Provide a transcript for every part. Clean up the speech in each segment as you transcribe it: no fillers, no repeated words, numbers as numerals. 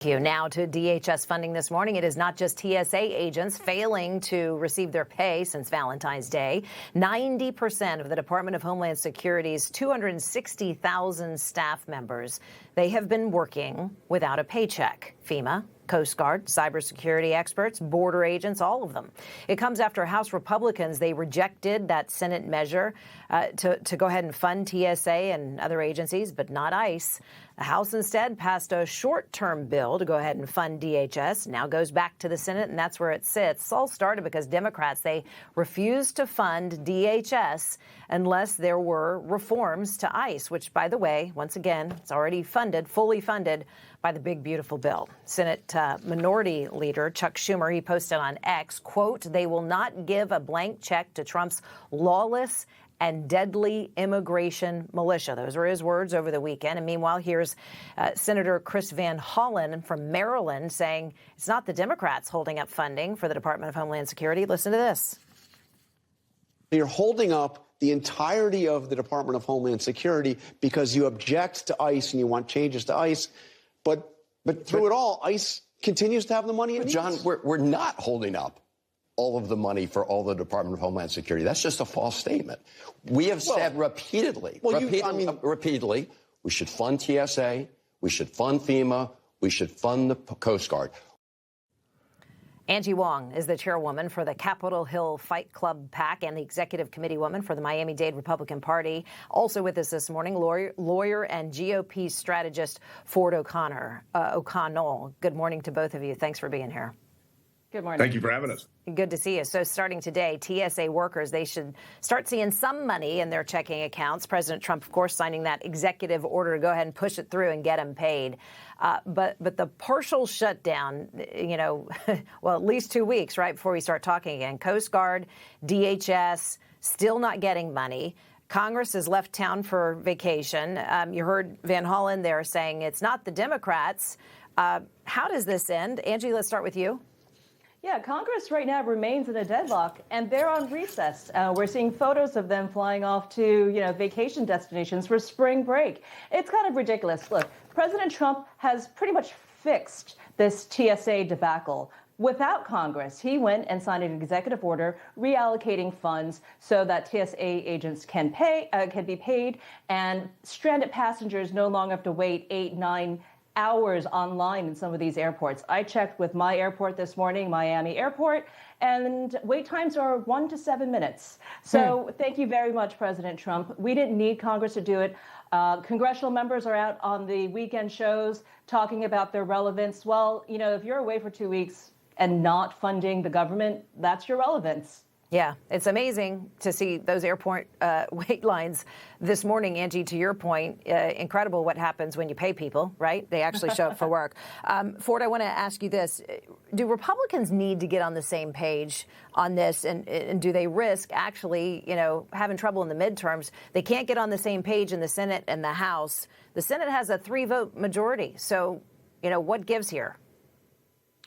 Thank you. Now to DHS funding this morning. It is not just TSA agents failing to receive their pay since Valentine's Day. 90% of the Department of Homeland Security's 260,000 staff members, they have been working without a paycheck. FEMA, Coast Guard, cybersecurity experts, border agents, all of them. It comes after House Republicans, they rejected that Senate measure to go ahead and fund TSA and other agencies, but not ICE. The House instead passed a short-term bill to go ahead and fund DHS. Now goes back to the Senate, and that's where it sits. It's all started because Democrats, they refused to fund DHS unless there were reforms to ICE, which, by the way, once again, it's already funded, fully funded by the big, beautiful bill. Senate Minority Leader Chuck Schumer, he posted on X, quote, "They will not give a blank check to Trump's lawless and deadly immigration militia." Those were his words over the weekend. And meanwhile, here's Senator Chris Van Hollen from Maryland saying it's not the Democrats holding up funding for the Department of Homeland Security. Listen to this. You're holding up the entirety of the Department of Homeland Security because you object to ICE and you want changes to ICE. But through it all, ICE continues to have the money it needs. John, we're not holding up all of the money for all the Department of Homeland Security. That's just a false statement. We have said repeatedly, repeatedly, we should fund TSA, we should fund FEMA, we should fund the Coast Guard. Angie Wong is the chairwoman for the Capitol Hill Fight Club PAC and the executive committee woman for the Miami-Dade Republican Party. Also with us this morning, lawyer and GOP strategist Ford O'Connell. Good morning to both of you. Thanks for being here. Good morning. Thank you for having us. Good to see you. So starting today, TSA workers, they should start seeing some money in their checking accounts. President Trump, of course, signing that executive order to go ahead and push it through and get them paid. But the partial shutdown, well, at least 2 weeks, right, before we start talking again. Coast Guard, DHS, still not getting money. Congress has left town for vacation. You heard Van Hollen there saying it's not the Democrats. How does this end? Angie, let's start with you. Yeah, Congress right now remains in a deadlock, and they're on recess. We're seeing photos of them flying off to, vacation destinations for spring break. It's kind of ridiculous. Look, President Trump has pretty much fixed this TSA debacle. Without Congress, he went and signed an executive order reallocating funds so that TSA agents can be paid, and stranded passengers no longer have to wait 8-9 hours online in some of these airports. I checked with my airport this morning, Miami Airport, and wait times are 1 to 7 minutes. So thank you very much, President Trump. We didn't need Congress to do it. Congressional members are out on the weekend shows talking about their relevance. Well, if you're away for 2 weeks and not funding the government, that's your relevance. Yeah, it's amazing to see those airport wait lines this morning, Angie, to your point. Incredible what happens when you pay people, right? They actually show up for work. Ford, I want to ask you this. Do Republicans need to get on the same page on this? And do they risk actually, having trouble in the midterms? They can't get on the same page in the Senate and the House. The Senate has a 3-vote majority. So, what gives here?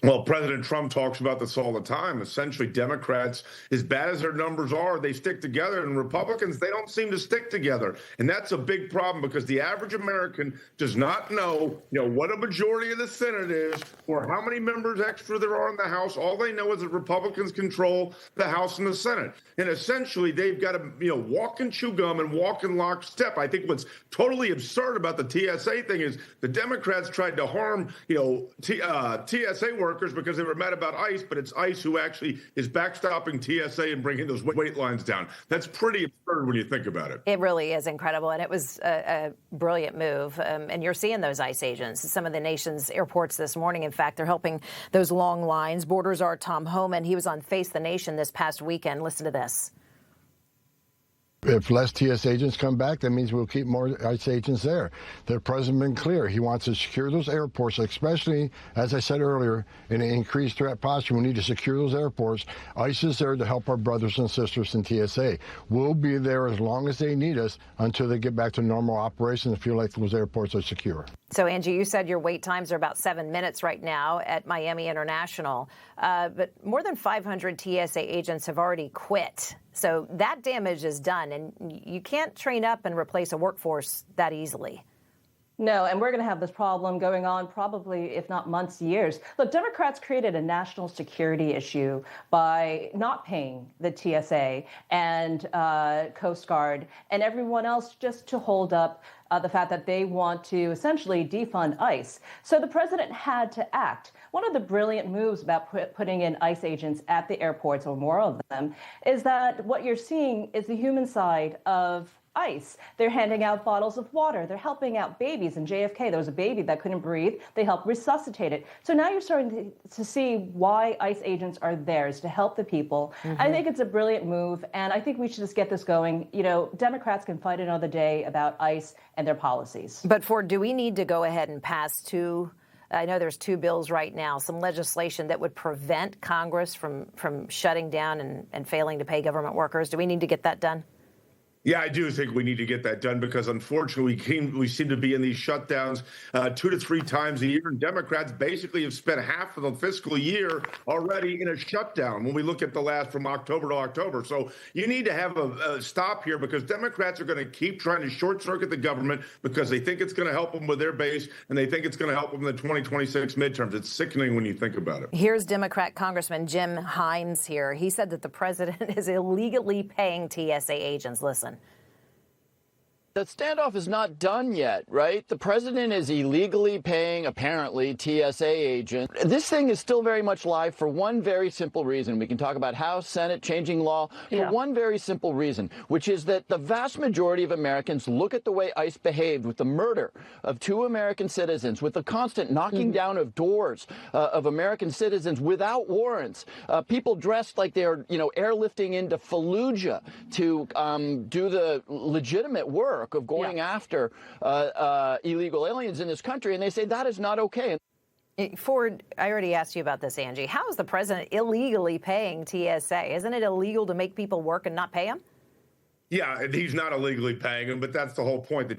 Well, President Trump talks about this all the time. Essentially, Democrats, as bad as their numbers are, they stick together, and Republicans, they don't seem to stick together. And that's a big problem because the average American does not know, what a majority of the Senate is or how many members extra there are in the House. All they know is that Republicans control the House and the Senate. And essentially, they've got to, walk and chew gum and walk in lockstep. I think what's totally absurd about the TSA thing is the Democrats tried to harm, TSA workers because they were mad about ICE, but it's ICE who actually is backstopping TSA and bringing those wait lines down. That's pretty absurd when you think about it. It really is incredible, and it was a brilliant move. And you're seeing those ICE agents. Some of the nation's airports this morning, in fact, they're helping those long lines. Borders are Tom Homan. He was on Face the Nation this past weekend. Listen to this. If less TS agents come back, that means we'll keep more ICE agents there. The president has been clear. He wants to secure those airports, especially, as I said earlier, in an increased threat posture. We need to secure those airports. ICE is there to help our brothers and sisters in TSA. We'll be there as long as they need us until they get back to normal operations and feel like those airports are secure. So, Angie, you said your wait times are about 7 minutes right now at Miami International, but more than 500 TSA agents have already quit. So that damage is done, and you can't train up and replace a workforce that easily. No, and we're going to have this problem going on probably, if not months, years. Look, Democrats created a national security issue by not paying the TSA and Coast Guard and everyone else just to hold up the fact that they want to essentially defund ICE. So the president had to act. One of the brilliant moves about putting in ICE agents at the airports, or more of them, is that what you're seeing is the human side of ICE. They're handing out bottles of water. They're helping out babies. In JFK, there was a baby that couldn't breathe. They helped resuscitate it. So now you're starting to see why ICE agents are there, is to help the people. I think it's a brilliant move, and I think we should just get this going. You know, Democrats can fight another day about ICE and their policies. But Ford, do we need to go ahead and pass I know there's two bills right now, some legislation that would prevent Congress from shutting down and failing to pay government workers? Do we need to get that done? Yeah, I do think we need to get that done because, unfortunately, we seem to be in these shutdowns 2 to 3 times a year. And Democrats basically have spent half of the fiscal year already in a shutdown when we look at the last from October to October. So you need to have a stop here because Democrats are going to keep trying to short circuit the government because they think it's going to help them with their base and they think it's going to help them in the 2026 midterms. It's sickening when you think about it. Here's Democrat Congressman Jim Himes here. He said that the president is illegally paying TSA agents. Listen. The standoff is not done yet, right? The president is illegally paying, apparently, TSA agents. This thing is still very much live for one very simple reason. We can talk about House, Senate, changing law for one very simple reason, which is that the vast majority of Americans look at the way ICE behaved with the murder of 2 American citizens, with the constant knocking down of doors of American citizens without warrants, people dressed like they're, airlifting into Fallujah to do the legitimate work of going after illegal aliens in this country, and they say that is not okay. Ford, I already asked you about this, Angie. How is the president illegally paying TSA? Isn't it illegal to make people work and not pay them? Yeah, and he's not illegally paying them, but that's the whole point. That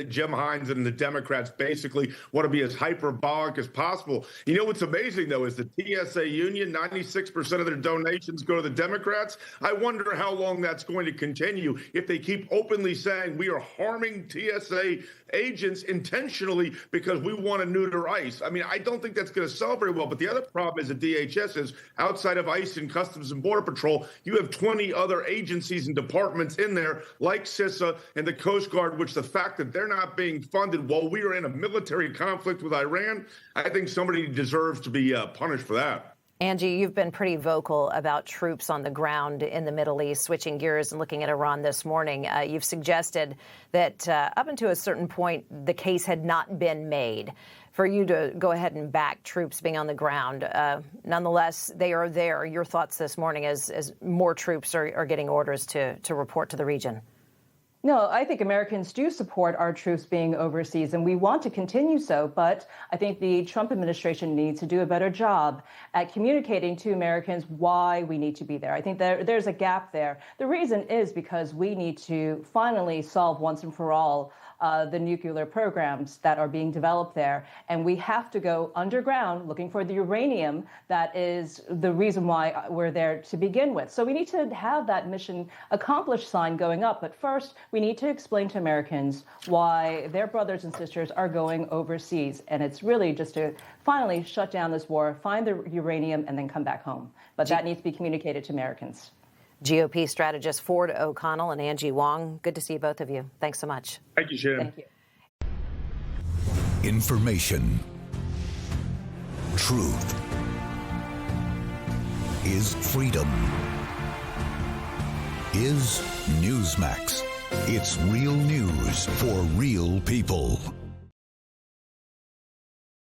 Jim Himes and the Democrats basically want to be as hyperbolic as possible. You know what's amazing, though, is the TSA union, 96% of their donations go to the Democrats. I wonder how long that's going to continue if they keep openly saying we are harming TSA agents intentionally because we want to neuter ICE. I mean, I don't think that's going to sell very well. But the other problem is at DHS is outside of ICE and Customs and Border Patrol, you have 20 other agencies and departments in there, like CISA and the Coast Guard, which the fact that they're not being funded while we are in a military conflict with Iran, I think somebody deserves to be punished for that. Angie, you've been pretty vocal about troops on the ground in the Middle East. Switching gears and looking at Iran this morning, you've suggested that up until a certain point, the case had not been made for you to go ahead and back troops being on the ground. Nonetheless, they are there. Your thoughts this morning as more troops are getting orders to report to the region? No, I think Americans do support our troops being overseas, and we want to continue so. But I think the Trump administration needs to do a better job at communicating to Americans why we need to be there. I think there's a gap there. The reason is because we need to finally solve once and for all the nuclear programs that are being developed there. And we have to go underground looking for the uranium that is the reason why we're there to begin with. So we need to have that mission accomplished sign going up. But first, we need to explain to Americans why their brothers and sisters are going overseas. And it's really just to finally shut down this war, find the uranium, and then come back home. But that needs to be communicated to Americans. GOP strategist Ford O'Connell and Angie Wong, good to see both of you. Thanks so much. Thank you, Shannon. Thank you. Information. Truth is freedom. Is Newsmax. It's real news for real people.